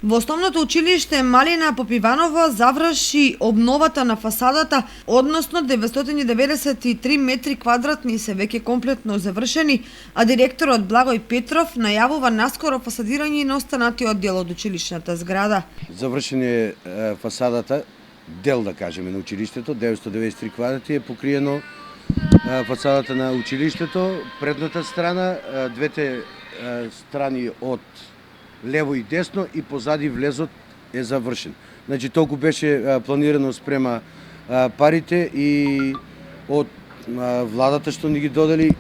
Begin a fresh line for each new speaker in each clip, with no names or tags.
Во основното училиште Малина Попиванова заврши обновата на фасадата, односно 993 метри квадратни се веќе комплетно завршени, а директорот Благој Петров најавува наскоро фасадирање на останатиот дел од училишната зграда.
Завршен е фасадата, дел да кажеме на училиштето, 993 квадрати е покриено фасадата на училиштето, предната страна, двете страни од лево и десно и позади влезот е завршен. Значи толку беше планирано спрема парите и од владата што ни ги додели,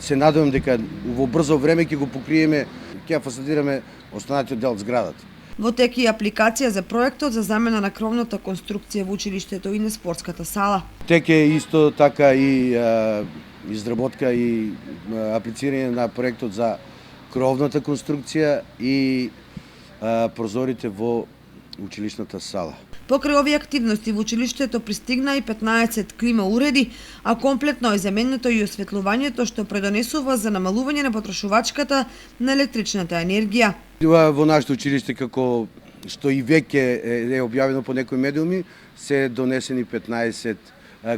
се надевам дека во брзо време ќе го покриеме, ќе фасадираме останатиот дел од зградата.
Во тек и апликација за проектот за замена на кровната конструкција во училиштето и на спортската сала.
Тек е исто така и изработка и аплицирање на проектот за кровната конструкција и прозорите во училишната сала.
Покрај овие активности во училиштето пристигна и 15 клима уреди, а комплетно е заменето и осветлувањето што предонесува за намалување на потрошувачката на електричната енергија.
Во нашето училиште, како што и веќе е објавено по некои медиуми, се донесени 15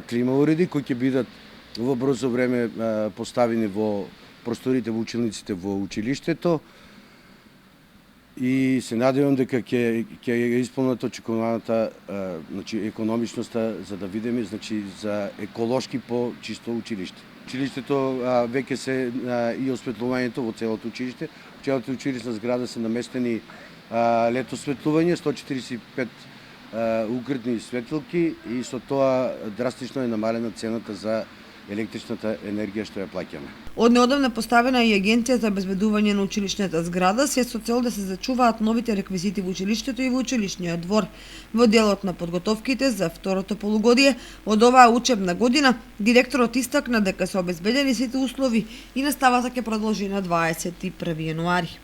клима уреди кои ќе бидат во брзо време поставени во просторите во училниците во училиштето и се надевам дека ќе е исполнета очекуваната економичноста за да видиме за еколошки по чисто училиште. Училиштето веќе се и осветлувањето во целото училиште. Во целата училишна зграда се наместени лед осветлување, 145 укритни светилки и со тоа драстично е намалена цената за електричната енергија што ја плаќаме.
Од неодамна поставена и агенција за обезбедување на училишната зграда, се со цел да се зачуваат новите реквизити во училиштето и во училишниот двор. Во делот на подготовките за второто полугодие од оваа учебна година, директорот истакна дека се обезбедени сите услови и наставата ќе продолжи на 21 јануари.